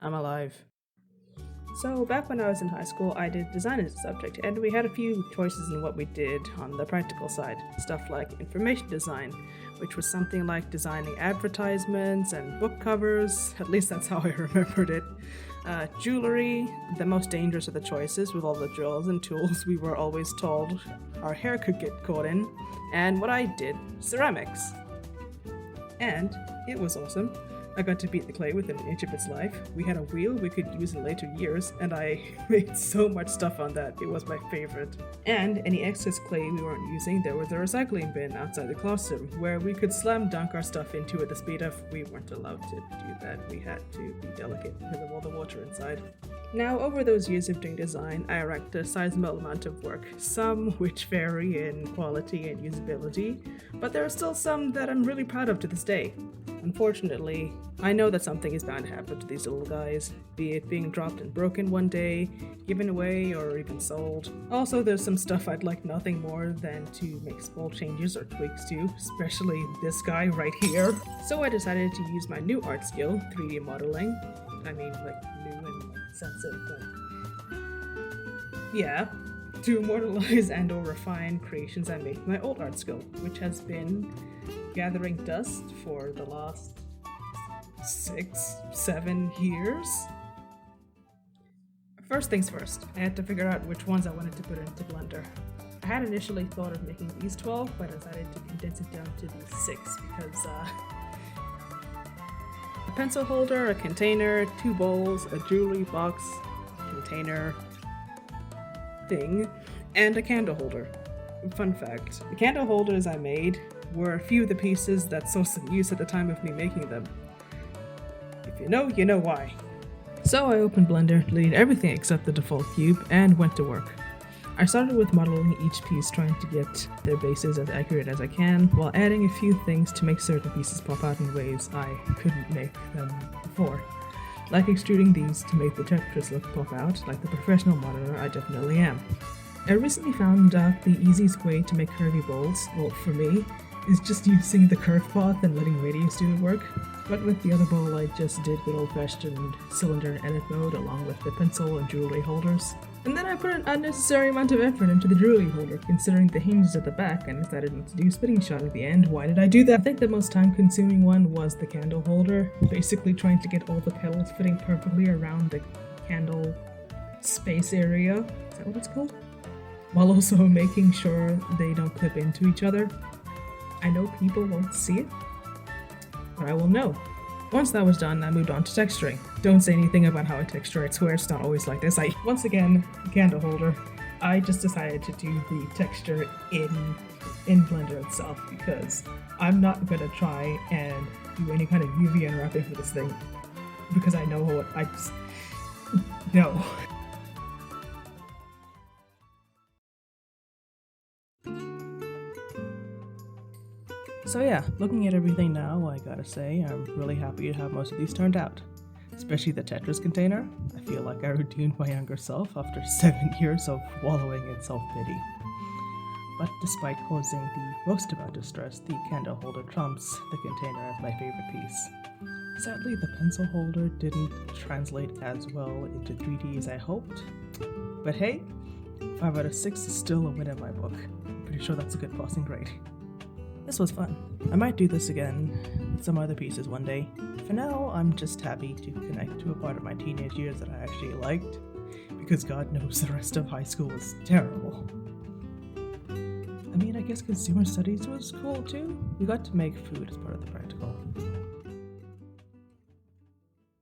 I'm alive. So, back when I was in high school, I did design as a subject, and we had a few choices in what we did on the practical side. Stuff like information design, which was something like designing advertisements and book covers, at least that's how I remembered it. Jewelry, the most dangerous of the choices, with all the drills and tools we were always told our hair could get caught in. And what I did, ceramics. And it was awesome. I got to beat the clay within an inch of its life. We had a wheel we could use in later years, and I made so much stuff on that. It was my favorite. And any excess clay we weren't using, there was a recycling bin outside the classroom where we could slam dunk our stuff into at the speed of we weren't allowed to do that. We had to be delicate because of all the water inside. Now, over those years of doing design, I ranked a sizable amount of work, some which vary in quality and usability, but there are still some that I'm really proud of to this day. Unfortunately, I know that something is bound to happen to these little guys, be it being dropped and broken one day, given away, or even sold. Also, there's some stuff I'd like nothing more than to make small changes or tweaks to, especially this guy right here. So I decided to use my new art skill, 3D modeling. I mean, like, new in the sense of, yeah, to immortalize and or refine creations I made with my old art skill, which has been gathering dust for the last 6-7 years. First things first, I had to figure out which ones I wanted to put into Blender. I had initially thought of making these 12, but I decided to condense it down to these 6 because a pencil holder, a container, 2 bowls, a jewelry box, container thing, and a candle holder. Fun fact, the candle holders I made were a few of the pieces that saw some use at the time of me making them. If you know why. So I opened Blender, deleted everything except the default cube, and went to work. I started with modeling each piece, trying to get their bases as accurate as I can, while adding a few things to make certain pieces pop out in ways I couldn't make them before. Like extruding these to make the Tetris look pop out, like the professional modeler I definitely am. I recently found out the easiest way to make curvy bowls, well for me, is just using the curve path and letting Radius do the work. But with the other bowl I just did good old-fashioned cylinder edit mode along with the pencil and jewelry holders. And then I put an unnecessary amount of effort into the jewelry holder, considering the hinges at the back, and decided not to do a spinning shot at the end. Why did I do that? I think the most time-consuming one was the candle holder, basically trying to get all the petals fitting perfectly around the candle space area. Is that what it's called? While also making sure they don't clip into each other. I know people won't see it, but I will know. Once that was done, I moved on to texturing. Don't say anything about how I texture, I swear it's not always like this. Once again, candle holder, I just decided to do the texture in Blender itself because I'm not gonna try and do any kind of UV unwrapping for this thing because I know what I just... no. So yeah, looking at everything now, I gotta say, I'm really happy at how most of these turned out. Especially the Tetris container. I feel like I redeemed my younger self after 7 years of wallowing in self-pity. But despite causing the most amount of stress, the candle holder trumps the container as my favorite piece. Sadly, the pencil holder didn't translate as well into 3D as I hoped. But hey, 5 out of 6 is still a win in my book. I'm pretty sure that's a good passing grade. This was fun. I might do this again with some other pieces one day. For now, I'm just happy to connect to a part of my teenage years that I actually liked, because God knows the rest of high school was terrible. I mean, I guess consumer studies was cool too. We got to make food as part of the practical.